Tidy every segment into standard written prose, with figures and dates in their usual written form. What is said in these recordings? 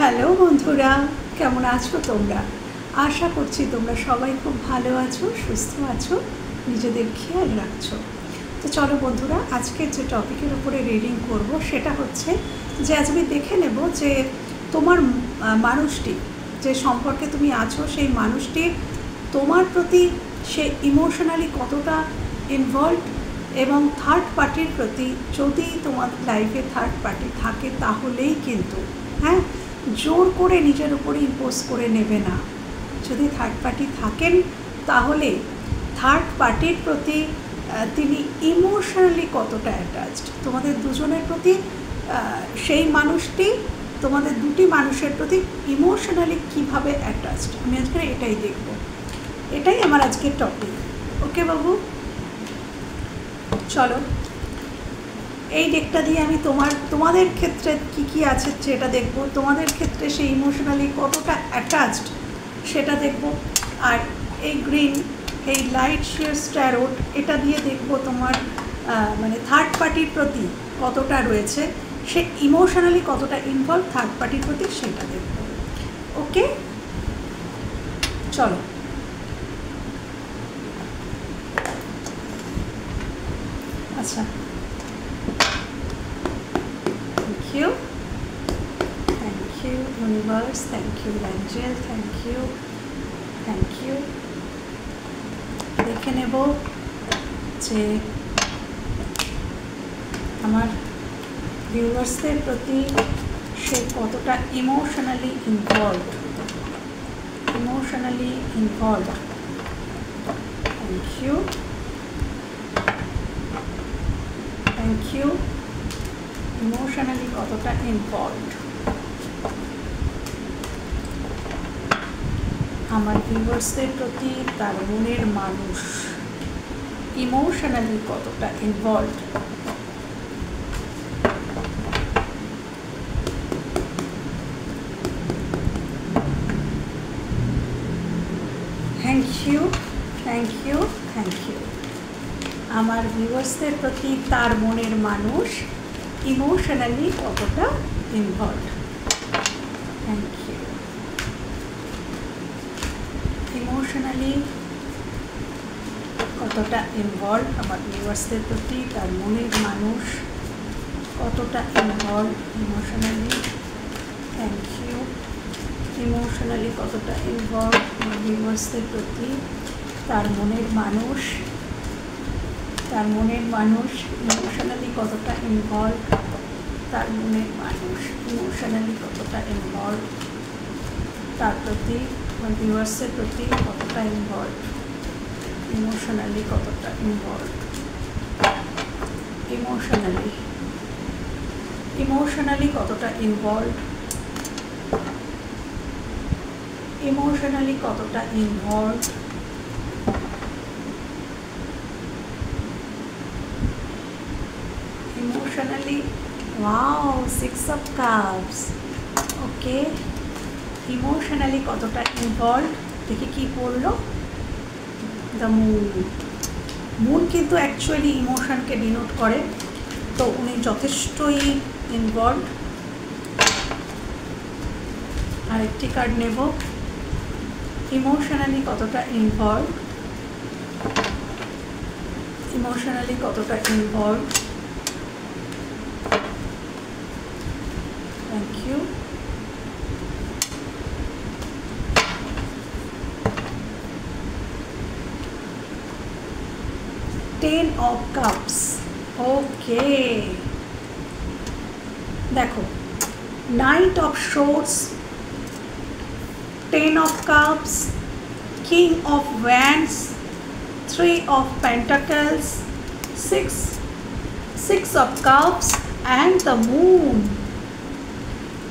Hello বন্ধুরা, কেমন আছো তোমরা? আশা করছি তোমরা সবাই খুব ভালো আছো, সুস্থ আছো, নিজেদের খেয়াল রাখছো। তো চলো বন্ধুরা, আজকের যে টপিকের উপরে রিডিং করব সেটা হচ্ছে যে আজ আমি দেখে নেব যে তোমার মানুষটি, যে সম্পর্কে তুমি আছো, সেই মানুষটি তোমার প্রতি সে ইমোশনালি কতটা ইনভলভ, এবং থার্ড পার্টির প্রতি যদি তোমার লাইফে থার্ড পার্টি থাকে তাহলেই কিন্তু জোর করে নিজের উপরে ইম্পোজ করে নেবে না। যদি থার্ড পার্টি থাকেন তাহলে থার্ড পার্টির প্রতি তিনি ইমোশনালি কতটা অ্যাটাচড তোমাদের দুজনের প্রতি, সেই মানুষটি তোমাদের দুটি মানুষের প্রতি ইমোশনালি কীভাবে অ্যাটাচড, আমি আজকে এটাই দেখব। এটাই আমার আজকের টপিক। ওকে বাবু, চলো এই ডেকটা দিয়ে আমি তোমাদের ক্ষেত্রে কি আছে সেটা দেখব, তোমাদের ক্ষেত্রে সেই ইমোশনালি কতটা অ্যাটাচড সেটা দেখব। আর এই গ্রিন, এই লাইট শেয়ার ট্যারোট, এটা দিয়ে দেখব তোমার মানে থার্ড পার্টির প্রতি কতটা রয়েছে, সে ইমোশনালি কতটা ইনভলভ থার্ড পার্টির প্রতি, সেটা দেখব। ওকে চলো। আচ্ছা, thank you universe, thank you angel, thank you দেখে নেব যে আমার ভিউয়ার্সদের প্রতি সে কতটা emotionally involve. Thank you emotionally কতটা ইনভলভড আমার ভিউয়ার্সদের প্রতি তার মনের মানুষ ইমোশনালি কতটা ইনভলভড। থ্যাংক ইউ আমার ভিউয়ার্সদের প্রতি তার মনের মানুষ ইমোশনালি কতটা ইনভলভড। Thank you. ইমোশনালি কতটা ইনভলভ আমার ভিউয়ার্সদের প্রতি তার মনের মানুষ কতটা involve emotionally. Thank you. Emotionally কতটা ইনভলভ আমার ভিউয়ার্সদের প্রতি তার মনের মানুষ ইমোশনালি কতটা ইনভলভ, তার মনের মানুষ ইমোশনালি কতটা ইনভলভ, তার প্রতি আমার ভিউয়ার্সের প্রতি কতটা ইনভলভ, ইমোশনালি কতটা ইনভলভ, ইমোশনালি কতটা ইনভলভ, ইমোশনালি কতটা involve, emotionally. Wow, 6 of Cups। Okay, emotionally কতটা ইনভলভ, দেখি কি পড়লো। দ্য মুন কিন্তু অ্যাকচুয়ালি ইমোশনকে ডিনোট করে, তো উনি যথেষ্টই ইনভলভ। আরেকটি কার্ড নেব, ইমোশনালি কতটা ইনভলভ, ইমোশনালি কতটা involve. Thank you. Ten of Cups। Okay, দেখো, Knight of Swords, Ten of Cups, King of Wands, 3 of Pentacles, 6 of Cups and the Moon।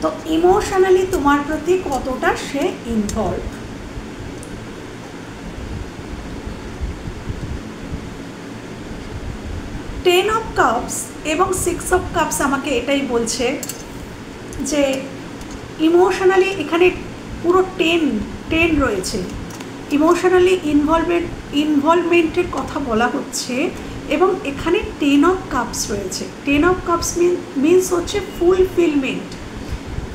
তো ইমোশনালি তোমার প্রতি কতটা সে ইনভলভ। 10 of Cups এবং 6 of Cups আমাকে এটাই বলছে যে ইমোশনালি এখানে পুরো 10 রয়েছে, ইমোশনালি ইনভলভমেন্টের কথা বলা হচ্ছে, এবং এখানে 10 of Cups রয়েছে। 10 of Cups মিনস হচ্ছে ফুলফিলমেন্ট,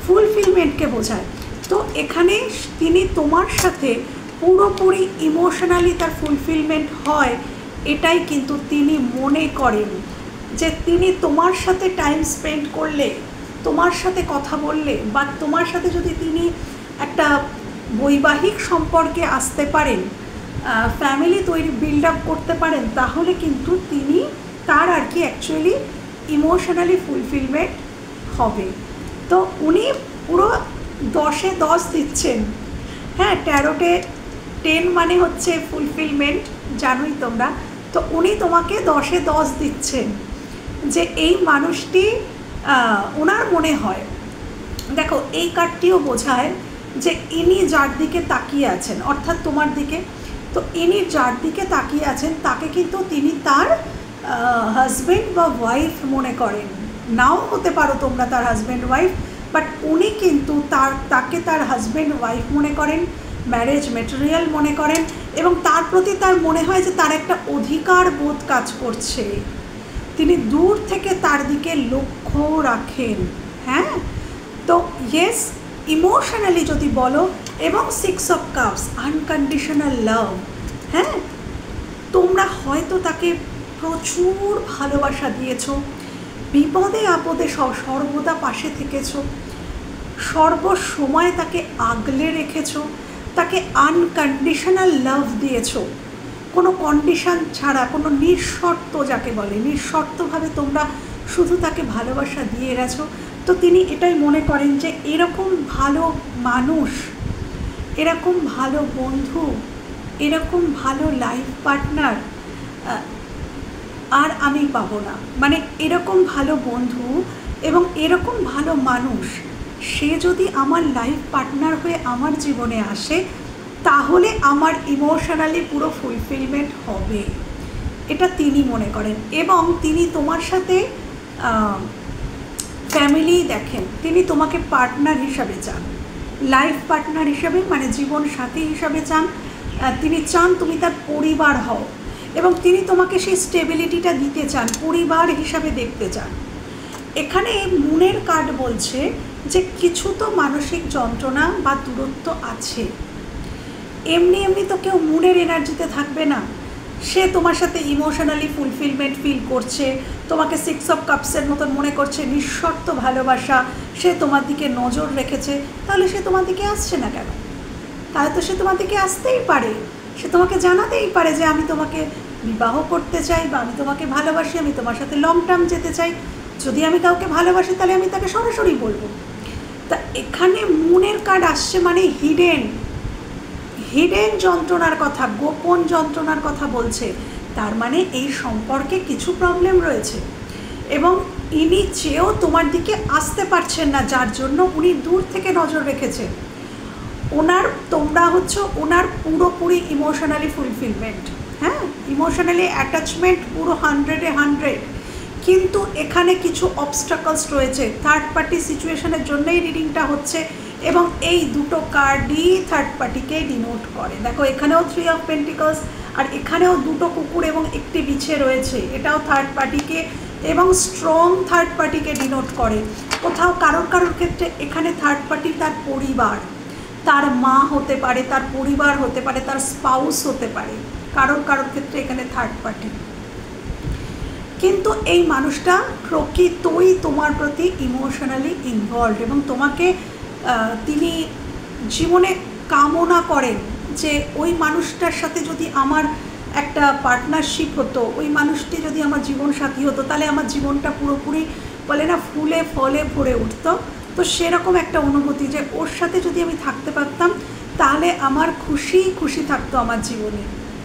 ফুলফিলমেন্টকে বোঝায়। তো এখানে তিনি তোমার সাথে পুরোপুরি ইমোশনালি তার ফুলফিলমেন্ট হয়, এটাই কিন্তু তিনি মনে করেন। যে তিনি তোমার সাথে টাইম স্পেন্ড করলে, তোমার সাথে কথা বললে, বা তোমার সাথে যদি তিনি একটা বৈবাহিক সম্পর্কে আসতে পারেন, ফ্যামিলি তৈরি বিল্ড আপ করতে পারেন, তাহলে কিন্তু তিনি তার আর কি অ্যাকচুয়ালি ইমোশনালি ফুলফিলমেন্ট হবে। তো উনি পুরো 10-এ 10 দিচ্ছেন। হ্যাঁ, ট্যারোটে 10 মানে হচ্ছে ফুলফিলমেন্ট, জানোই তোমরা। তো উনি তোমাকে 10-এ 10 দিচ্ছেন যে এই মানুষটি ওনার মনে হয়, দেখো এই কার্ডটিও বোঝায় যে ইনি যার দিকে তাকিয়ে আছেন, অর্থাৎ তোমার দিকে, তো ইনি যার দিকে তাকিয়ে আছেন তাকে কিন্তু তিনি তার হাজব্যান্ড বা ওয়াইফ মনে করেন। নাও হতে পারো তোমরা তার হাজব্যান্ড ওয়াইফ, বাট উনি কিন্তু তাকে তার হাজব্যান্ড ওয়াইফ মনে করেন, ম্যারেজ মেটেরিয়াল মনে করেন, এবং তার প্রতি তার মনে হয় যে তার একটা অধিকার বোধ কাজ করছে। তিনি দূর থেকে তার দিকে লক্ষ্য রাখেন। হ্যাঁ, তো ইয়েস, ইমোশনালি যদি বলো, এবং 6 অফ কাপস আনকন্ডিশনাল লাভ। হ্যাঁ, তোমরা হয়তো তাকে প্রচুর ভালোবাসা দিয়েছ, বিপদে আপদে সর্বদা পাশে থেকেছ, সর্বসময় তাকে আগলে রেখেছ, তাকে আনকন্ডিশনাল লাভ দিয়েছ, কোনো কন্ডিশন ছাড়া, কোনো নিঃশর্ত যাকে বলে, নিঃশর্তভাবে তোমরা শুধু তাকে ভালোবাসা দিয়ে গেছো। তো তিনি এটাই মনে করেন যে এরকম ভালো মানুষ, এরকম ভালো বন্ধু, এরকম ভালো লাইফ পার্টনার আর আমি পাবো না। মানে এরকম ভালো বন্ধু এবং এরকম ভালো মানুষ, সে যদি আমার লাইফ পার্টনার হয়ে আমার জীবনে আসে, তাহলে আমার ইমোশনালি পুরো ফুলফিলমেন্ট হবে, এটা তিনি মনে করেন। এবং তিনি তোমার সাথে ফ্যামিলি দেখেন, তিনি তোমাকে পার্টনার হিসাবে চান, লাইফ পার্টনার হিসাবে, মানে জীবন সাথী হিসাবে চান। তিনি চান তুমি তার পরিবার হও, এবং তিনি তোমাকে সেই স্টেবিলিটিটা দিতে চান, পরিবার হিসাবে দেখতে চান। এখানে মুনের কার্ড বলছে যে কিছু তো মানসিক যন্ত্রণা বা দূরত্ব আছে। এমনি এমনি তো কেউ মুনের এনার্জিতে থাকবে না। সে তোমার সাথে ইমোশনালি ফুলফিলমেন্ট ফিল করছে, তোমাকে 6 অফ কাপসের মতন মনে করছে, নিঃশর্ত ভালোবাসা, সে তোমার দিকে নজর রেখেছে, তাহলে সে তোমার দিকে আসছে না কেন? তাহলে তো সে তোমার দিকে আসতেই পারে, সে তোমাকে জানাতেই পারে যে আমি তোমাকে বিবাহ করতে চাই, বা আমি তোমাকে ভালোবাসি, আমি তোমার সাথে লং টার্ম যেতে চাই। যদি আমি কাউকে ভালোবাসি তাহলে আমি তাকে সরাসরি বলবো। তা এখানে মুনের কার্ড আসছে মানে হিডেন যন্ত্রণার কথা, গোপন যন্ত্রণার কথা বলছে। তার মানে এই সম্পর্কে কিছু প্রবলেম রয়েছে, এবং ইনি চেয়েও তোমার দিকে আসতে পারছেন না, যার জন্য উনি দূর থেকে নজর রেখেছেন। তোমরা হচ্ছে ওনার পুরোপুরি ইমোশনালি ফুলফিলমেন্ট। হ্যাঁ, ইমোশনালি অ্যাটাচমেন্ট পুরো 100-এ 100। কিন্তু এখানে কিছু অবস্টাকলস রয়েছে, থার্ড পার্টি সিচুয়েশনের জন্যই রিডিংটা হচ্ছে, এবং এই দুটো কার্ডই থার্ড পার্টিকে ডিনোট করে। দেখো এখানেও 3 অফ পেন্টিকলস, আর এখানেও দুটো কুকুর এবং একটি বিছে রয়েছে, এটাও থার্ড পার্টিকে এবং স্ট্রং থার্ড পার্টিকে ডিনোট করে। কোথাও কারোর ক্ষেত্রে এখানে থার্ড পার্টি তার পরিবার, তার মা হতে পারে, তার পরিবার হতে পারে, তার স্পাউস হতে পারে, কারোর ক্ষেত্রে এখানে থার্ড পার্টি। কিন্তু এই মানুষটা প্রকৃতই তোমার প্রতি ইমোশনালি ইনভলভ, এবং তোমাকে তিনি জীবনে কামনা করেন যে ওই মানুষটার সাথে যদি আমার একটা পার্টনারশিপ হতো, ওই মানুষটি যদি আমার জীবন সাথী হতো, তাহলে আমার জীবনটা পুরোপুরি বলে না ফুলে ফলে ভরে উঠতো। তো সেরকম একটা অনুভূতি যে ওর সাথে যদি আমি থাকতে পারতাম, তাহলে আমার খুশি থাকতো আমার জীবনে।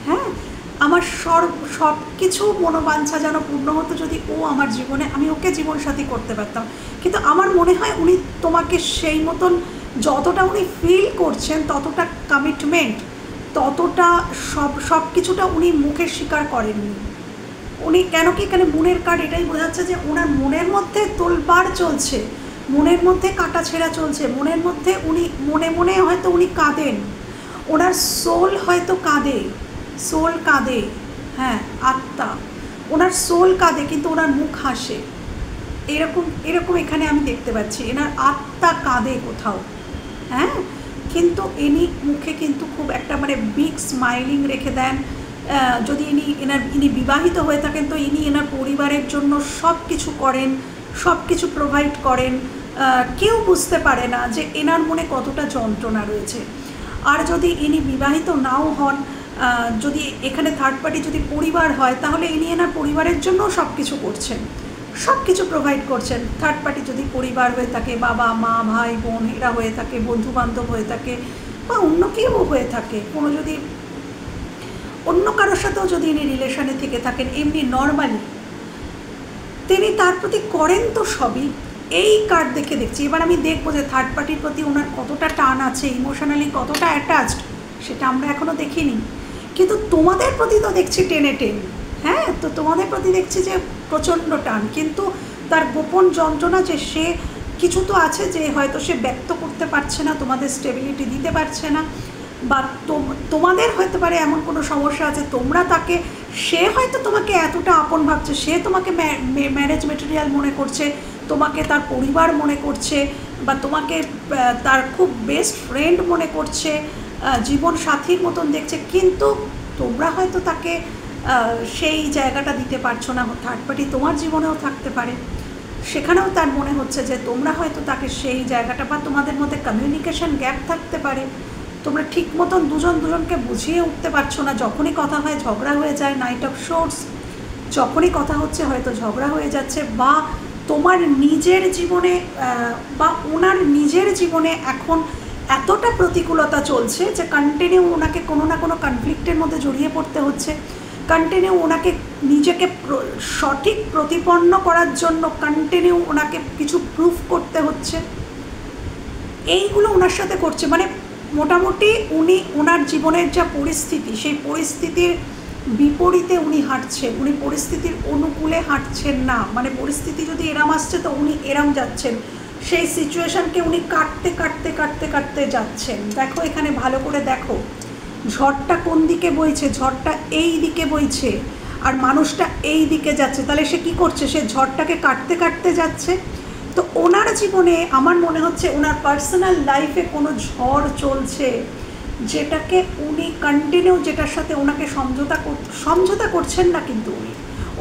হ্যাঁ, আমার সব কিছু মনোবাঞ্ছা যেন পূর্ণ হতো যদি ও আমার জীবনে, আমি ওকে জীবনসাথী করতে পারতাম। কিন্তু আমার মনে হয় উনি তোমাকে সেই মতন যতটা উনি ফিল করছেন, ততটা কমিটমেন্ট, ততটা সব কিছুটা উনি মুখে স্বীকার করেননি। উনি কেন কি এখানে মনের কার্ড এটাই বোঝাচ্ছে যে ওনার মনের মধ্যে তোলপাড় চলছে, মনের মধ্যে কাটাছেঁড়া চলছে, মনের মধ্যে উনি মনে হয়তো উনি কাঁদেন, ওনার সোল হয়তো কাঁদে। হ্যাঁ, আত্মা, ওনার সোল কাঁদে, কিন্তু ওনার মুখ হাসে। এরকম এরকম এখানে আমি দেখতে পাচ্ছি, এনার আত্মা কাঁদে কোথাও, হ্যাঁ, কিন্তু ইনি মুখে কিন্তু খুব একটা মানে বিগ স্মাইলিং রেখে দেন। যদি ইনি বিবাহিত হয়ে থাকেন তো ইনি এনার পরিবারের জন্য সব কিছু করেন, সব কিছু প্রোভাইড করেন, কেউ বুঝতে পারে না যে এনার মনে কতটা যন্ত্রণা রয়েছে। আর যদি ইনি বিবাহিত নাও হন, যদি এখানে থার্ড পার্টি যদি পরিবার হয়, তাহলে ইনি এনার পরিবারের জন্য সব কিছু করছেন, সব কিছু প্রোভাইড করছেন। থার্ড পার্টি যদি পরিবার হয়ে থাকে, বাবা মা ভাই বোন এরা হয়ে থাকে, বন্ধু বান্ধব হয়ে থাকে, বা অন্য কেউ হয়ে থাকে, কোনো যদি অন্য কারোর সাথেও যদি ইনি রিলেশনে থেকে থাকেন এমনি নর্মালি, তিনি তার প্রতি করেন তো সবই। এই কার্ড দেখে দেখছি, এবার আমি দেখবো যে থার্ড পার্টির প্রতি ওনার কতটা টান আছে, ইমোশনালি কতটা অ্যাটাচড, সেটা আমরা এখনও দেখিনি। কিন্তু তোমাদের প্রতি তো দেখছি টেনে টেন, হ্যাঁ, তো তোমাদের প্রতি দেখছি যে প্রচণ্ড টান, কিন্তু তার গোপন যন্ত্রণা যে সে কিছু তো আছে যে হয়তো সে ব্যক্ত করতে পারছে না, তোমাদের স্টেবিলিটি দিতে পারছে না, বা তোমাদের হতে পারে এমন কোনো সমস্যা আছে, তোমরা তাকে, সে হয়তো তোমাকে এতটা আপন ভাবছে, সে তোমাকে ম্যারেজ মেটেরিয়াল মনে করছে, তোমাকে তার পরিবার মনে করছে, বা তোমাকে তার খুব বেস্ট ফ্রেন্ড মনে করছে, জীবন সাথীর মতন দেখছে, কিন্তু তোমরা হয়তো তাকে সেই জায়গাটা দিতে পারছো না। থার্ড পার্টি তোমার জীবনেও থাকতে পারে, সেখানেও তার মনে হচ্ছে যে তোমরা হয়তো তাকে সেই জায়গাটা, বা তোমাদের মধ্যে কমিউনিকেশন গ্যাপ থাকতে পারে, তোমরা ঠিক মতন দুজনকে বুঝিয়ে উঠতে পারছো না, যখনই কথা হয় ঝগড়া হয়ে যায়, নাইট অফ শোর্টস, যখনই কথা হচ্ছে হয়তো ঝগড়া হয়ে যাচ্ছে, বা তোমার নিজের জীবনে বা ওনার নিজের জীবনে এখন এতটা প্রতিকূলতা চলছে যে কন্টিনিউ ওনাকে কোনো না কোনো কনফ্লিক্টের মধ্যে জড়িয়ে পড়তে হচ্ছে, কন্টিনিউ ওনাকে নিজেকে সঠিক প্রতিপন্ন করার জন্য কন্টিনিউ ওনাকে কিছু প্রুফ করতে হচ্ছে, এইগুলো ওনার সাথে করছে। মানে মোটামুটি উনি ওনার জীবনের যা পরিস্থিতি, সেই পরিস্থিতির বিপরীতে উনি হাঁটছেন, উনি পরিস্থিতির অনুকূলে হাঁটছেন না, মানে পরিস্থিতি যদি এরাম আসছে তো উনি এরাম যাচ্ছেন, সেই সিচুয়েশানকে উনি কাটতে কাটতে কাটতে কাটতে যাচ্ছেন। দেখো এখানে ভালো করে দেখো, ঝড়টা কোন দিকে বইছে, ঝড়টা এই দিকে বইছে, আর মানুষটা এই দিকে যাচ্ছে, তাহলে সে কী করছে, সে ঝড়টাকে কাটতে কাটতে যাচ্ছে। তো ওনার জীবনে আমার মনে হচ্ছে ওনার পার্সোনাল লাইফে কোনো ঝড় চলছে, যেটাকে উনি কন্টিনিউ, যেটার সাথে ওনাকে সমঝোতা করছেন না, কিন্তু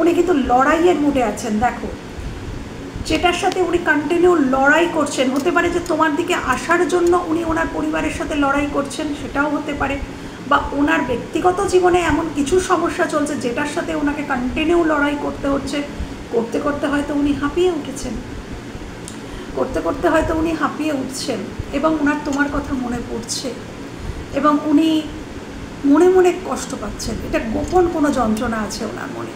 উনি কিন্তু লড়াইয়ের মুডে আছেন। দেখো, যেটার সাথে উনি কন্টিনিউ লড়াই করছেন, হতে পারে যে তোমার দিকে আসার জন্য উনি ওনার পরিবারের সাথে লড়াই করছেন, সেটাও হতে পারে, বা ওনার ব্যক্তিগত জীবনে এমন কিছু সমস্যা চলছে যেটার সাথে ওনাকে কন্টিনিউ লড়াই করতে হচ্ছে, করতে করতে হয়তো উনি হাঁপিয়ে উঠেছেন, করতে করতে হয়তো উনি হাঁপিয়ে উঠছেন, এবং ওনার তোমার কথা মনে পড়ছে, এবং উনি মনে মনে কষ্ট পাচ্ছেন, এটা গোপন কোনো যন্ত্রণা আছে ওনার মনে।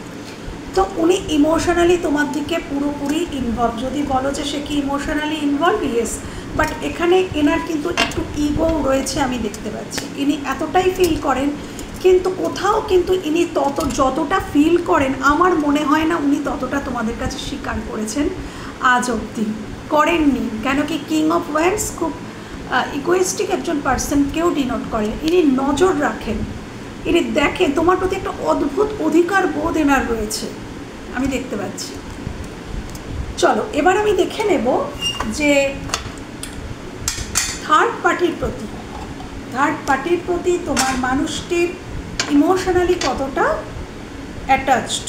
তো উনি ইমোশনালি তোমার দিকে পুরোপুরি ইনভলভ। যদি বলো যে সে কি ইমোশনালি ইনভলভ, ইয়েস, বাট এখানে এনার কিন্তু একটু ইগো রয়েছে, আমি দেখতে পাচ্ছি। ইনি এতটাই ফিল করেন, কিন্তু কোথাও কিন্তু ইনি যতটা ফিল করেন আমার মনে হয় না উনি ততটা তোমাদের কাছে স্বীকার করেছেন আজ অবধি, করেননি। কেন কি কিং অফ ওয়ান্ডস খুব ইগোয়েস্টিক একজন পার্সনকেও ডিনোট করে, ইনি নজর রাখেন, ইনি দেখেন, তোমার প্রতি একটা অদ্ভুত অধিকার বোধ এনার রয়েছে, আমি দেখতে পাচ্ছি। চলো এবার আমি দেখে নেব যে থার্ড পার্টির প্রতি তোমার মানুষটির ইমোশনালি কতটা অ্যাটাচড,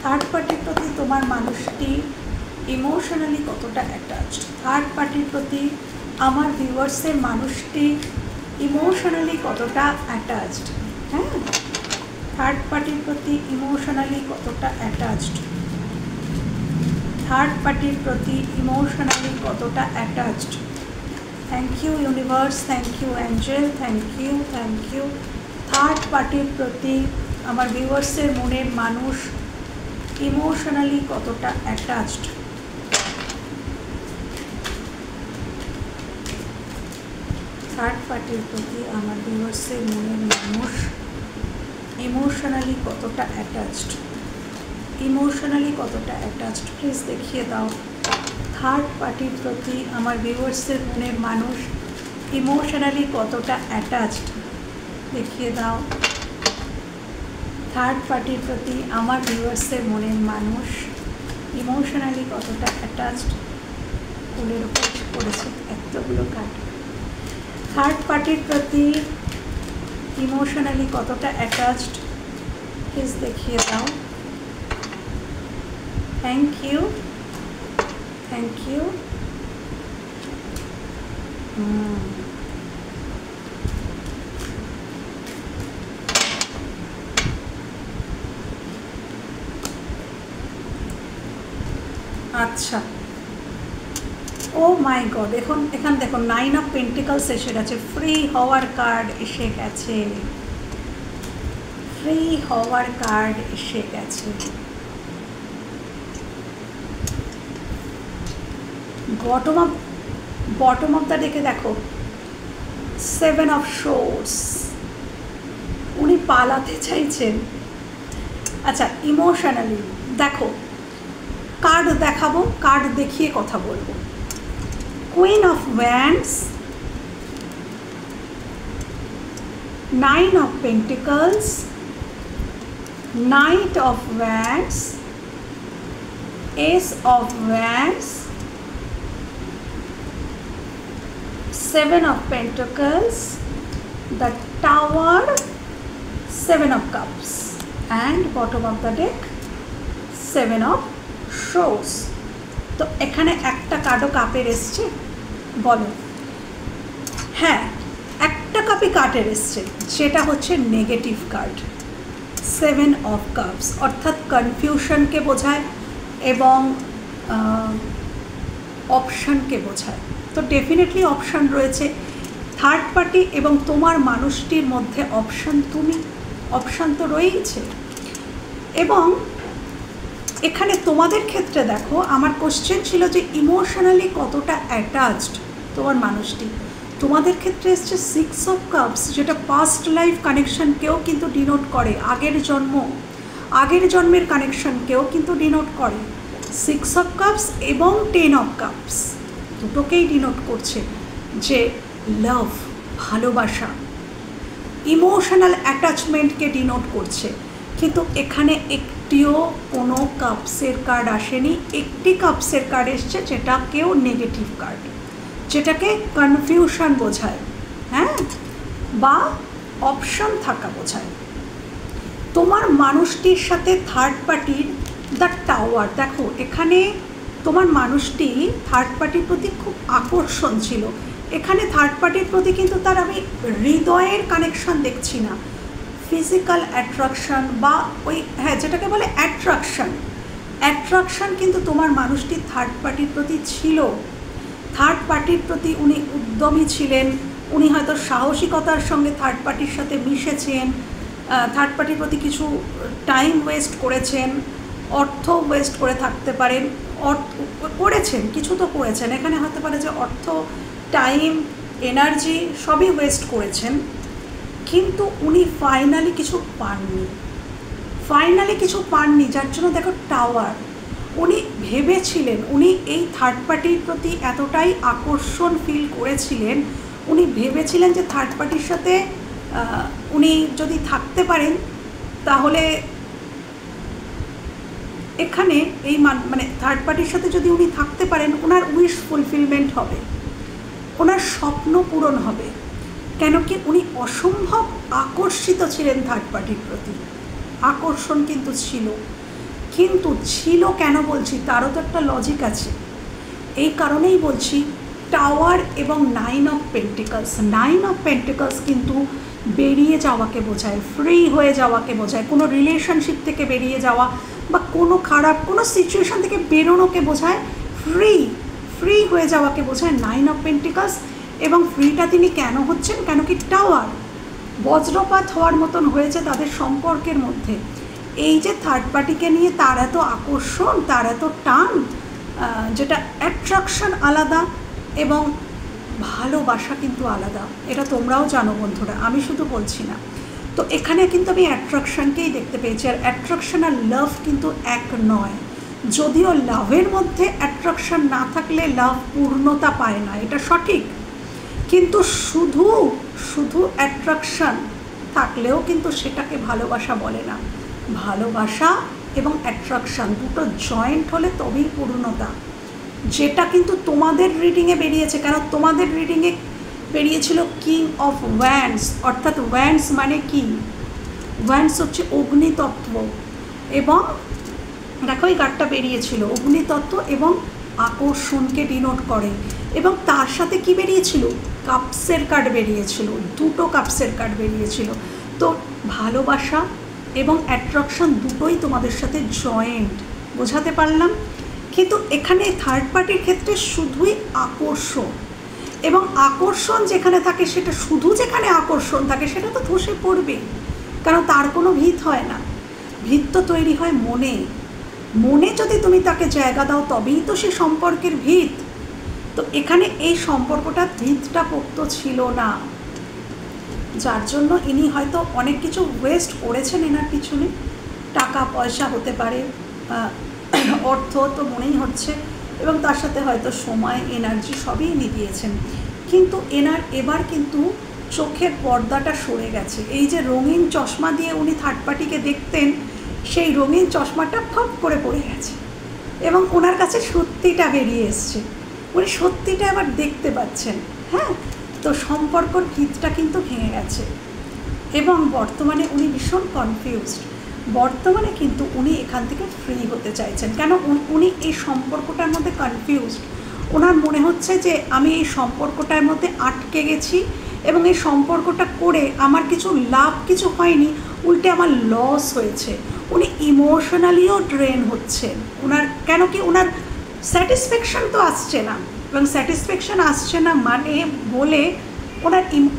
থার্ড পার্টির প্রতি তোমার মানুষটি ইমোশনালি কতটা অ্যাটাচড, থার্ড পার্টির প্রতি আমার ভিউয়ার্সের মানুষটি ইমোশনালি কতটা অ্যাটাচড, হ্যাঁ, থার্ড পার্টির প্রতি ইমোশনালি কতটা অ্যাটাচড, থার্ড পার্টির প্রতি ইমোশনালি কতটা attached. Thank you universe, thank you angel, thank you. Third পার্টির প্রতি আমার ভিউয়ার্সের মনের মানুষ ইমোশনালি কতটা অ্যাটাচড, থার্ড পার্টির প্রতি আমার ভিউয়ার্সের মনের মানুষ ইমোশনালি কতটা অ্যাটাচড, ইমোশনালি কতটা অ্যাটাচড, প্লিজ দেখিয়ে দাও। থার্ড পার্টির প্রতি আমার ভিউয়ার্সের মনের মানুষ ইমোশনালি কতটা অ্যাটাচড, দেখিয়ে দাও। থার্ড পার্টির প্রতি আমার ভিউয়ার্সের মনের মানুষ ইমোশনালি কতটা অ্যাটাচড, ফুলের উপর পড়েছে এতগুলো কার্ড। থার্ড পার্টির প্রতি ইমোশনালি কতটা অ্যাটাচড প্লিজ দেখিয়ে দাও। Thank you, thank you. আচ্ছা, ও মাই গড, এখানে দেখো 9 অফ পেন্টিকলস এসে গেছে, ফ্রি হওয়ার কার্ড এসে গেছে, ফ্রি হওয়ার কার্ড এসে গেছে। বটম অফ দ্য ডেকে দেখো 7 অফ সোর্স, উনি পালাতে চাইছেন। আচ্ছা, ইমোশনালি দেখো, কার্ড দেখাবো, কার্ড দেখিয়ে কথা বলবো। Queen of wands, 9 of pentacles, night of wands, S of wands, 7 of Pentacles, the Tower, 7 of Cups, and bottom of the deck 7 of Swords. তো এখানে একটা কার্ডও কাপের এসছে, বলো? হ্যাঁ, একটা কাপই কার্ডের এসছে, যেটা হচ্ছে নেগেটিভ কার্ড, 7 of Cups, অর্থাৎ কনফিউশনকে বোঝায় এবং অপশানকে বোঝায়। তো ডেফিনেটলি অপশান রয়েছে থার্ড পার্টি এবং তোমার মানুষটির মধ্যে, অপশান তো রয়েইছে। এবং এখানে তোমাদের ক্ষেত্রে দেখো, আমার কোশ্চেন ছিল যে ইমোশনালি কতটা অ্যাটাচড তোমার মানুষটি। তোমাদের ক্ষেত্রে এসছে 6 অফ কাপস, যেটা পাস্ট লাইফ কানেকশনকেও কিন্তু ডিনোট করে, আগের জন্মের কানেকশনকেও কিন্তু ডিনোট করে। 6 অফ কাপস এবং 10 অফ কাপস দুটোকেই ডিনোট করছে যে লাভ, ভালোবাসা, ইমোশনাল অ্যাটাচমেন্টকে ডিনোট করছে। কিন্তু এখানে একটিও কোনো কাপসের কার্ড আসেনি, একটি কাপসের কার্ড এসছে যেটাকেও নেগেটিভ কার্ড, যেটাকে কনফিউশন বোঝায়, হ্যাঁ, বা অপশন থাকা বোঝায়। তোমার মানুষটির সাথে থার্ড পার্টির দ্য টাওয়ার, দেখো এখানে তোমার মানুষটি থার্ড পার্টির প্রতি খুব আকর্ষণ ছিল। এখানে থার্ড পার্টির প্রতি কিন্তু তার আমি হৃদয়ের কানেকশন দেখছি না, ফিজিক্যাল অ্যাট্রাকশন বা ওই, হ্যাঁ, যেটাকে বলে অ্যাট্রাকশন কিন্তু তোমার মানুষটির থার্ড পার্টির প্রতি ছিল। থার্ড পার্টির প্রতি উনি উদ্যমী ছিলেন, উনি হয়তো সাহসিকতার সঙ্গে থার্ড পার্টির সাথে মিশেছেন, থার্ড পার্টির প্রতি কিছু টাইম ওয়েস্ট করেছেন, অর্থ ওয়েস্ট করে থাকতে পারেন, করেছেন, কিছু তো করেছেন। এখানে হতে পারে যে অর্থ, টাইম, এনার্জি সবই ওয়েস্ট করেছেন, কিন্তু উনি ফাইনালি কিছু পাননি, যার জন্য দেখো টাওয়ার। উনি ভেবেছিলেন, উনি এই থার্ড পার্টির প্রতি এতটাই আকর্ষণ ফিল করেছিলেন, উনি ভেবেছিলেন যে থার্ড পার্টির সাথে উনি যদি থাকতে পারেন তাহলে এখানে এই মানে থার্ড পার্টির সাথে যদি উনি থাকতে পারেন, ওনার উইশ ফুলফিলমেন্ট হবে, ওনার স্বপ্ন পূরণ হবে। কেন কি উনি অসম্ভব আকর্ষিত ছিলেন থার্ড পার্টির প্রতি, আকর্ষণ কিন্তু ছিল কেন বলছি, তারও তো একটা লজিক আছে। এই কারণেই বলছি টাওয়ার এবং 9 অফ পেন্টিকলস কিন্তু বেরিয়ে যাওয়াকে বোঝায়, ফ্রি হয়ে যাওয়াকে বোঝায়, কোনো রিলেশনশিপ থেকে বেরিয়ে যাওয়া বা কোনো খারাপ কোনো সিচুয়েশন থেকে বেরোনোকে বোঝায়, ফ্রি হয়ে যাওয়াকে বোঝায় 9 অফ পেন্টিকলস। এবং ফ্রিটা তিনি কেন হচ্ছেন, কেন কি টাওয়ার, বজ্রপাত হওয়ার মতন হয়েছে তাদের সম্পর্কের মধ্যে। এই যে থার্ড পার্টিকে নিয়ে তার এত আকর্ষণ, তার এত টান, যেটা অ্যাট্রাকশন আলাদা এবং ভালোবাসা কিন্তু আলাদা, এটা তোমরাও জানো বন্ধুরা, আমি শুধু বলছি না। তো এখানে কিন্তু আমি অ্যাট্রাকশনকেই দেখতে পেয়েছি, আর অ্যাট্রাকশন আর লাভ কিন্তু এক নয়। যদিও লাভের মধ্যে অ্যাট্রাকশন না থাকলে লাভ পূর্ণতা পায় না, এটা সঠিক, কিন্তু শুধু অ্যাট্রাকশন থাকলেও কিন্তু সেটাকে ভালোবাসা বলে না। ভালোবাসা এবং অ্যাট্রাকশান দুটো জয়েন্ট হলে তবেই পূর্ণতা, যেটা কিন্তু তোমাদের রিডিংয়ে বেরিয়েছে। কেন তোমাদের রিডিংয়ে বেরিয়েছিল কিং অফ ওয়ান্ডস, অর্থাৎ ওয়ান্ডস মানে কি, ওয়ান্ডস হচ্ছে অগ্নিতত্ত্ব, এবং দেখো এই কার্ডটা বেরিয়েছিল অগ্নিতত্ত্ব এবং আকর্ষণকে ডিনোট করে, এবং তার সাথে কি বেরিয়েছিল, কাপসের কার্ড বেরিয়েছিল, দুটো কাপসের কার্ড বেরিয়েছিল। তো ভালোবাসা এবং অ্যাট্রাকশন দুটোই তোমাদের সাথে জয়েন্ট, বোঝাতে পারলাম? কিন্তু এখানে থার্ড পার্টির ক্ষেত্রে শুধুই আকর্ষণ, এবং আকর্ষণ যেখানে থাকে সেটা শুধু যেখানে আকর্ষণ থাকে সেটা তো ধসে পড়বে, কারণ তার কোনো ভিত হয় না। ভিত তো তৈরি হয় মনে, মনে যদি তুমি তাকে জায়গা দাও তবেই তো সে সম্পর্কের ভিত। তো এখানে এই সম্পর্কটা ভিতটা পোক্ত ছিল না, যার জন্য ইনি হয়তো অনেক কিছু ওয়েস্ট করেছেন এনার পিছনে। টাকা পয়সা হতে পারে, অর্থ তো মনেই হচ্ছে, এবং তার সাথে হয়তো সময় এনার্জি সবই ইনি দিয়েছেন। কিন্তু এনার এবার কিন্তু চোখের পর্দাটা সরে গেছে। এই যে রঙিন চশমা দিয়ে উনি থার্ড পার্টিকে দেখতেন, সেই রঙিন চশমাটা ফপ করে পড়ে গেছে, এবং ওনার কাছে সত্যিটা বেরিয়ে এসছে, উনি সত্যিটা এবার দেখতে পাচ্ছেন। হ্যাঁ, তো সম্পর্কর ভিতটা কিন্তু ভেঙে গেছে, এবং বর্তমানে উনি ভীষণ কনফিউজড। বর্তমানে কিন্তু উনি এখান থেকে ফ্রি হতে চাইছেন। কেন উনি এই সম্পর্কটার মধ্যে কনফিউজড, ওনার মনে হচ্ছে যে আমি এই সম্পর্কটার মধ্যে আটকে গেছি, এবং এই সম্পর্কটা করে আমার কিছু লাভ কিছু হয়নি, উল্টে আমার লস হয়েছে। উনি ইমোশনালিও ড্রেন হচ্ছেন। ওনার কেন কি ওনার স্যাটিসফ্যাকশান তো আসছে না, এবং স্যাটিসফ্যাকশান আসছে না মানে বলে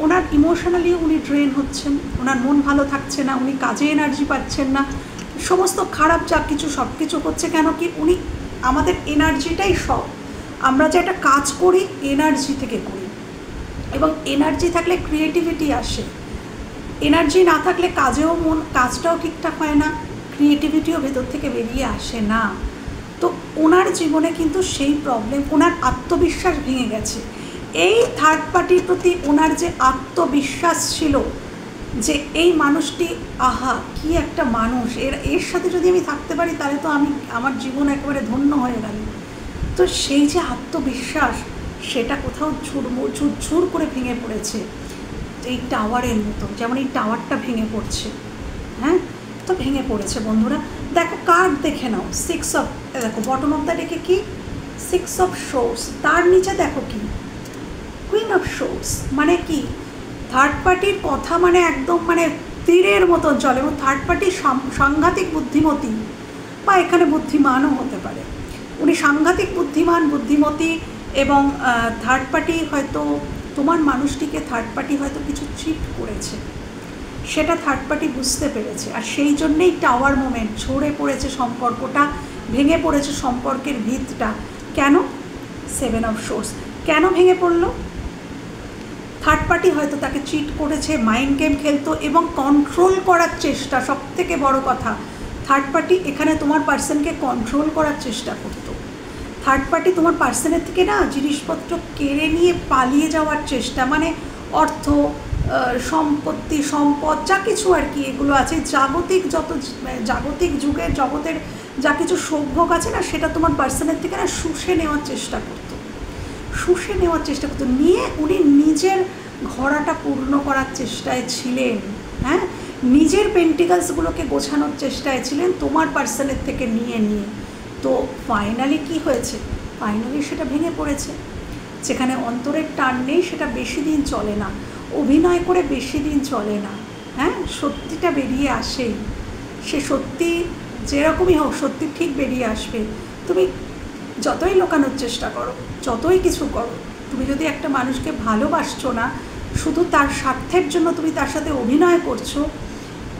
ওনার ইমোশনালিও উনি ড্রেন হচ্ছেন, ওনার মন ভালো থাকছে না, উনি কাজে এনার্জি পাচ্ছেন না, সমস্ত খারাপ যা কিছু সব কিছু হচ্ছে। কেন কি উনি আমাদের এনার্জিটাই সব, আমরা যে একটা কাজ করি এনার্জি থেকে করি, এবং এনার্জি থাকলে ক্রিয়েটিভিটি আসে, এনার্জি না থাকলে কাজটাও ঠিকঠাক হয় না, ক্রিয়েটিভিটিও ভেতর থেকে বেরিয়ে আসে না। তো ওনার জীবনে কিন্তু সেই প্রবলেম, ওনার আত্মবিশ্বাস ভেঙে গেছে। এই থার্ড পার্টির প্রতি ওনার যে আত্মবিশ্বাস ছিল যে এই মানুষটি আহা কি একটা মানুষ, এর সাথে যদি আমি থাকতে পারি তাহলে তো আমার জীবন একেবারে ধন্য হয়ে গেল। তো সেই যে আত্মবিশ্বাস সেটা কোথাও ঝুরঝুর করে ভেঙে পড়েছে, এই টাওয়ারের মতো, যেমন এই টাওয়ারটা ভেঙে পড়ছে। হ্যাঁ, তো ভেঙে পড়েছে বন্ধুরা। দেখো কার্ড দেখে নাও, সিক্স অফ, দেখো বটম অফ দ্য ডেকে কি, সিক্স অফ শোর্স, তার নিচে দেখো কি, কুইন অফ শোর্স। মানে কি, থার্ড পার্টির কথা মানে একদম মানে তীরের মতন চলে, এবং থার্ড পার্টি সাংঘাতিক বুদ্ধিমতী, বা এখানে বুদ্ধিমানও হতে পারে। উনি সাংঘাতিক বুদ্ধিমতী, এবং থার্ড পার্টি হয়তো তোমার মানুষটিকে থার্ড পার্টি হয়তো কিছু চিট করেছে, সেটা থার্ড পার্টি বুঝতে পেরেছে, আর সেই জন্যেই টাওয়ার মোমেন্ট ঝরে পড়েছে, সম্পর্কটা ভেঙে পড়েছে, সম্পর্কের ভিতটা। কেন, সেভেন অফ সোর্স কেন ভেঙে পড়লো? থার্ড পার্টি হয়তো তাকে চিট করেছে, মাইন্ড গেম খেলতো এবং কন্ট্রোল করার চেষ্টা, সবথেকে বড় কথা থার্ড পার্টি এখানে তোমার পার্সনকে কন্ট্রোল করার চেষ্টা করতো। থার্ড পার্টি তোমার পার্সনের থেকে না জিনিসপত্র কেড়ে নিয়ে পালিয়ে যাওয়ার চেষ্টা, মানে অর্থ, সম্পত্তি, সম্পদ, যা কিছু আর কি এগুলো আছে, জাগতিক যুগের জগতের যা কিছু সৌভোগ আছে না, সেটা তোমার পার্সনের থেকে না শুষে নেওয়ার চেষ্টা করতো, নিয়ে উনি নিজের ঘোড়াটা পূর্ণ করার চেষ্টায় ছিলেন। হ্যাঁ, নিজের পেন্টিকালসগুলোকে গোছানোর চেষ্টায় ছিলেন তোমার পার্সনের থেকে নিয়ে। তো ফাইনালি কি হয়েছে, ফাইনালি সেটা ভেঙে পড়েছে। যেখানে অন্তরের টান নেই সেটা বেশি দিন চলে না, অভিনয় করে বেশি দিন চলে না। হ্যাঁ, সত্যিটা বেরিয়ে আসেই, সে সত্যি যেরকমই হোক সত্যি ঠিক বেরিয়ে আসবে। তুমি যতই লুকানোর চেষ্টা করো, যতই কিছু করো, তুমি যদি একটা মানুষকে ভালোবাসছো না, শুধু তার স্বার্থের জন্য তুমি তার সাথে অভিনয় করছো,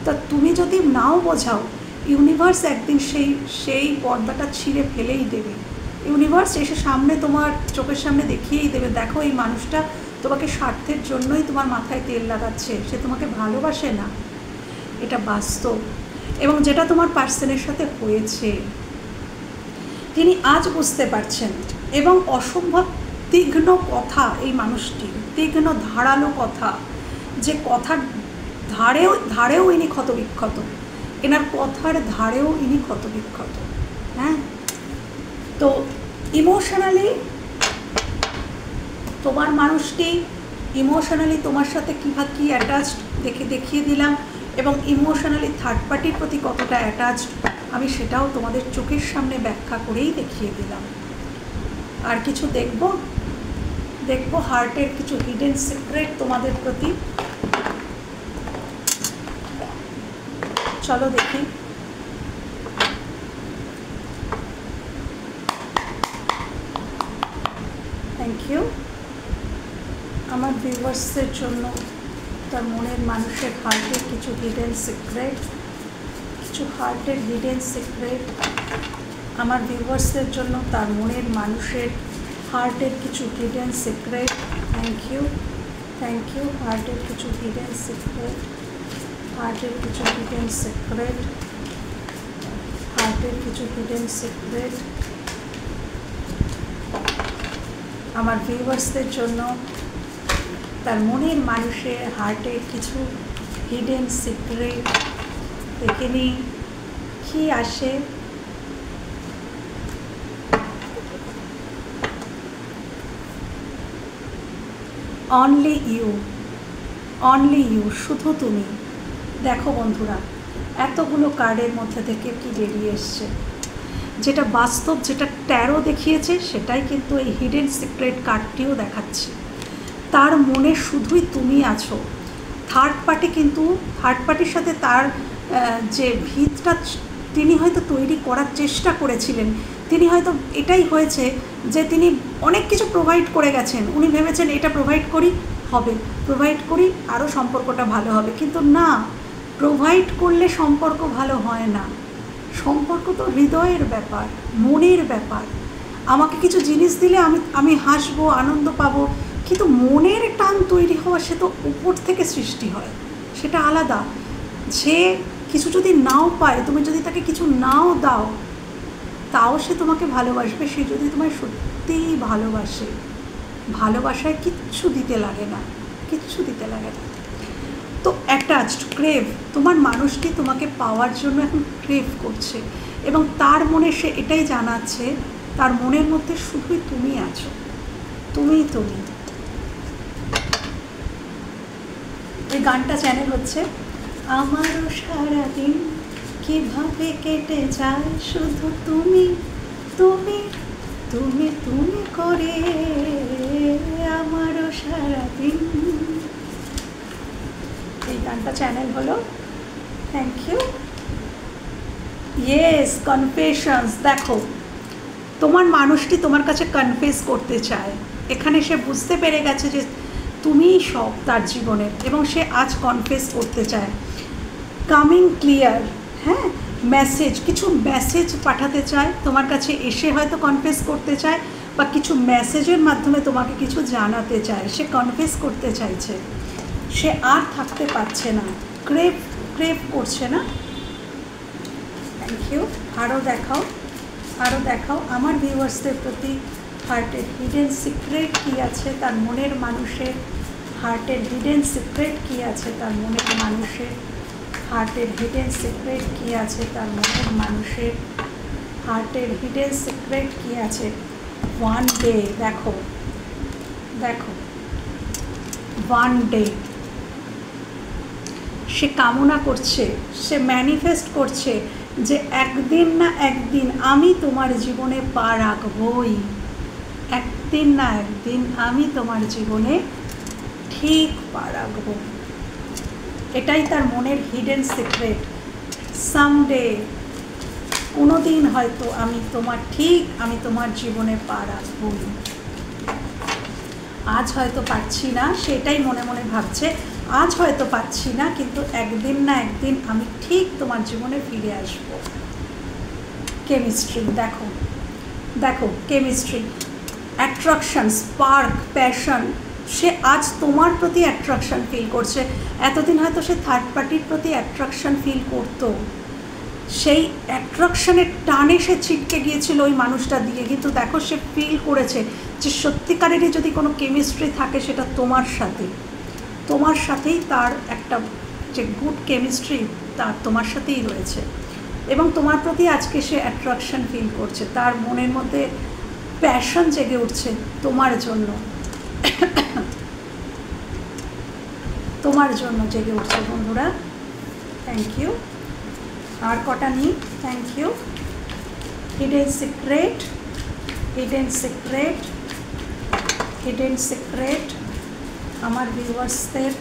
তা তুমি যদি নাও বোঝাও, ইউনিভার্স একদিন সেই পর্দাটা ছিঁড়ে ফেলেই দেবে। ইউনিভার্স এসে সামনে তোমার চোখের সামনে দেখিয়েই দেবে, দেখো এই মানুষটা তোমাকে স্বার্থের জন্যই তোমার মাথায় তেল লাগাচ্ছে, সে তোমাকে ভালোবাসে না। এটা বাস্তব, এবং যেটা তোমার পার্সনের সাথে হয়েছে, তিনি আজ বুঝতে পারছেন। এবং অসম্ভব তীক্ষ্ণ কথা এই মানুষটির, তীক্ষ্ণ ধারালো কথা, যে কথার ধারেও ইনি ক্ষতবিক্ষত, এনার কথার ধারেও ইনি ক্ষতবিক্ষত। হ্যাঁ, তো ইমোশনালি তোমার মানুষটি ইমোশনালি তোমার সাথে কীভাবে কী অ্যাটাচড দেখিয়ে দিলাম, এবং ইমোশনালি থার্ড পার্টির প্রতি কতটা অ্যাটাচড আমি সেটাও তোমাদের চোখের সামনে ব্যাখ্যা করেই দেখিয়ে দিলাম। আর কিছু দেখবো হার্টের কিছু হিডেন সিক্রেট তোমাদের প্রতি। চলো দেখি। Thank you. আমার ভিউয়ার্সদের জন্য তার মনের মানুষের হার্টের কিছু হিডেন সিক্রেট, আমার ভিউয়ার্সদের জন্য তার মনের মানুষের হার্টের কিছু হিডেন সিক্রেট। Thank you. হার্টের কিছু হিডেন সিক্রেট, আমার ভিউয়ার্সদের জন্য তার মনের মানুষের হার্টের কিছু হিডেন সিক্রেট। দেখে নিই কি আসে। অনলি ইউ, শুধু তুমি। দেখো বন্ধুরা, এতগুলো কার্ডের মধ্যে থেকে কি বেরিয়ে এসছে, যেটা বাস্তব, যেটা ট্যারো দেখিয়েছে সেটাই কিন্তু এই হিডেন সিক্রেট কার্ডটিও দেখাচ্ছে। তার মনে শুধুই তুমি আছো। থার্ড পার্টির সাথে তার যে ভিতটা তিনি হয়তো তৈরি করার চেষ্টা করেছিলেন, তিনি হয়তো এটাই হয়েছে যে তিনি অনেক কিছু প্রোভাইড করে গেছেন, উনি ভেবেছেন এটা প্রোভাইড করি আরও সম্পর্কটা ভালো হবে, কিন্তু না, প্রোভাইড করলে সম্পর্ক ভালো হয় না। সম্পর্ক তো হৃদয়ের ব্যাপার, মনের ব্যাপার। আমাকে কিছু জিনিস দিলে আমি হাসবো, আনন্দ পাবো, কিন্তু মনের টান তৈরি হওয়া সে তো উপর থেকে সৃষ্টি হয়, সেটা আলাদা। সে কিছু যদি নাও পায়, তুমি যদি তাকে কিছু নাও দাও, তাও সে তোমাকে ভালোবাসবে। সে যদি তোমায় সত্যিই ভালোবাসায় কিচ্ছু দিতে লাগে না। তো অ্যাটাচড, ক্রেভ, তোমার মানুষটি তোমাকে পাওয়ার জন্য এখন ক্রেভ করছে, এবং তার মনে সে এটাই জানাচ্ছে, তার মনের মধ্যে শুধুই তুমি আছো, তুমি। এই গানটা চ্যানেল হচ্ছে আমারও সারাদিন কিভাবে কেটে যায় শুধু তুমি করে, আমারও সারাদিন। এই গানটা চ্যানেল হলো। Thank you. Yes, confessions. দেখো, তোমার মানুষটি তোমার কাছে কনফেস করতে চায়। এখানে সে বুঝতে পেরে গেছে যে তুমিই সব তার জীবনের, এবং সে আজ কনফেস করতে চায়। কামিং ক্লিয়ার, হ্যাঁ, কিছু মেসেজ পাঠাতে চায় তোমার কাছে, এসে হয়তো কনফেস করতে চায়, বা কিছু মেসেজের মাধ্যমে তোমাকে কিছু জানাতে চায়। সে কনফেস করতে চাইছে, সে আর থাকতে পারছে না, ক্রেভ করছে না। Thank you. আরও দেখাও আমার ভিউয়ার্সদের প্রতি হার্টের হিডেন সিক্রেট কী আছে, তার মনের মানুষের হার্টের হিডেন সিক্রেট কী আছে, তার মনের মানুষের হার্টের হিডেন সিক্রেট কী আছে, তার মনের মানুষের হার্টের হিডেন সিক্রেট কী আছে। ওয়ান ডে, দেখো ওয়ান ডে সে কামনা করছে, সে ম্যানিফেস্ট করছে যে একদিন না একদিন আমি তোমার জীবনে পা রাখবই, একদিন না একদিন আমি তোমার জীবনে ঠিক পা রাখবো। এটাই তার মনের হিডেন সিক্রেট। সামডে, কোনো দিন হয়তো আমি তোমার জীবনে পা রাখবই। আজ হয়তো পাচ্ছি না, সেটাই মনে মনে ভাবছে, আজ হয়তো পাচ্ছি না, কিন্তু একদিন না একদিন আমি ঠিক তোমার জীবনে ফিরে আসবো। কেমিস্ট্রি, দেখো কেমিস্ট্রি, অ্যাট্রাকশন, স্পার্ক, প্যাশন। সে আজ তোমার প্রতি অ্যাট্রাকশন ফিল করছে। এতদিন হয়তো সে থার্ড পার্টির প্রতি অ্যাট্রাকশন ফিল করতো, সেই অ্যাট্রাকশনের টানে সে ছিটকে গিয়েছিল ওই মানুষটা দিয়ে, কিন্তু দেখো সে ফিল করেছে যে সত্যিকারেরই যদি কোনো কেমিস্ট্রি থাকে সেটা তোমার সাথেই তার একটা যে গুড কেমিস্ট্রি তার তোমার সাথেই রয়েছে এবং তোমার প্রতি আজকে সে অ্যাট্রাকশন ফিল করছে, তার মনের মধ্যে প্যাশন জেগে উঠছে তোমার জন্য, তোমার জন্য জেগে উঠছে বন্ধুরা। Thank you. আর কটা নিই, thank you. Hidden secret, hidden secret, hidden secret আমার ভিউয়ার্সদের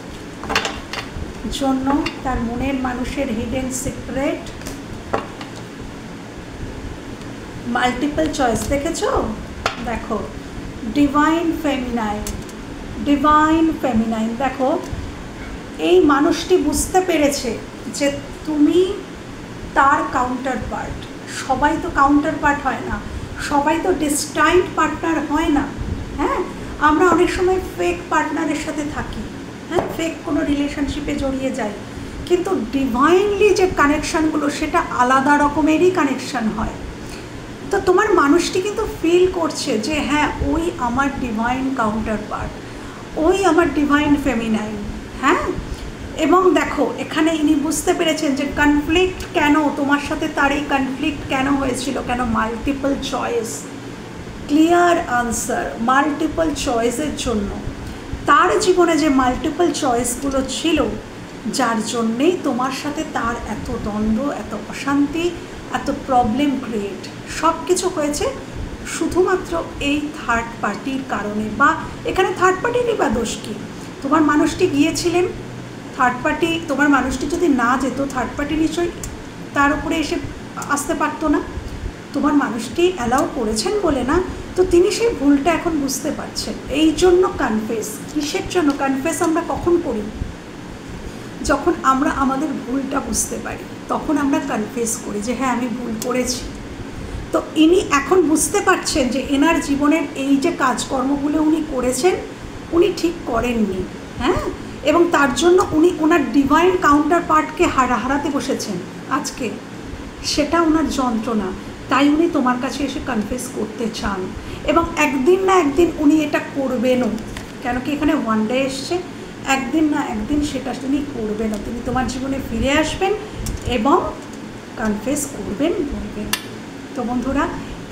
জন্য, তার মনের মানুষের হিডেন সিক্রেট। মাল্টিপল চয়েস দেখেছো, দেখো ডিভাইন ফেমিনাইন, ডিভাইন ফেমিনাইন। দেখো এই মানুষটি বুঝতে পেরেছে যে তুমি তার কাউন্টার পার্ট। সবাই তো কাউন্টার পার্ট হয় না, সবাই তো ডেস্টাইন্ড পার্টনার হয় না। হ্যাঁ, আমরা অনেক সময় ফেক পার্টনারের সাথে থাকি, হ্যাঁ, ফেক কোনো রিলেশনশিপে জড়িয়ে যাই, কিন্তু ডিভাইনলি যে কানেকশানগুলো সেটা আলাদা রকমেরই কানেকশান হয়। তো তোমার মানুষটি কিন্তু ফিল করছে যে হ্যাঁ ওই আমার ডিভাইন কাউন্টার পার্ট, ওই আমার ডিভাইন ফেমিনাইন। হ্যাঁ, এবং দেখো এখানে ইনি বুঝতে পেরেছেন যে কনফ্লিক্ট কেন তোমার সাথে, তার এই কনফ্লিক্ট কেন হয়েছিল, কেন multiple choice, clear answer multiple চয়েসের জন্য। তার জীবনে যে মাল্টিপল চয়েসগুলো ছিল যার জন্যেই তোমার সাথে তার এত দ্বন্দ্ব, এত অশান্তি, এত প্রবলেম ক্রিয়েট, সব কিছু হয়েছে শুধুমাত্র এই থার্ড পার্টির কারণে। বা এখানে থার্ড পার্টিরই বা দোষ কী? তোমার মানুষটি গিয়েছিলেন, থার্ড পার্টি, তোমার মানুষটি যদি না যেত থার্ড পার্টি নিশ্চয়ই তার উপরে এসে আসতে পারতো না। তোমার মানুষটি অ্যালাউ করেছেন বলে না, তো তিনি সেই ভুলটা এখন বুঝতে পারছেন। এই জন্য কনফেস, কিসের জন্য কনফেস আমরা কখন করি? যখন আমরা আমাদের ভুলটা বুঝতে পারি তখন আমরা কনফেস করি যে হ্যাঁ আমি ভুল করেছি। তো ইনি এখন বুঝতে পারছেন যে এনার জীবনের এই যে কাজকর্মগুলো উনি করেছেন উনি ঠিক করেননি। হ্যাঁ, এবং তার জন্য উনি ওনার ডিভাইন কাউন্টার পার্টকে হারাতে বসেছেন আজকে, সেটা ওনার যন্ত্রণা। তাই উনি তোমার কাছে এসে কনফেস করতে চান এবং একদিন না একদিন উনি এটা করবেনও। কেন কি এখানে ওয়ান ডে এসছে, একদিন না একদিন সেটা তিনি করবেনও। তিনি তোমার জীবনে ফিরে আসবেন এবং কনফেস করবেন, বলবেন। তো বন্ধুরা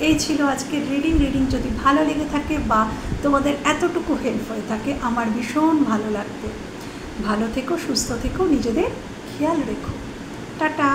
এই ছিল আজকের রিডিং। যদি ভালো লেগে থাকে বা তোমাদের এতটুকু হেল্প হয়ে থাকে আমার ভীষণ ভালো লাগবে। ভালো থেকো, সুস্থ থেকো, নিজেদের খেয়াল রেখো। টাটা।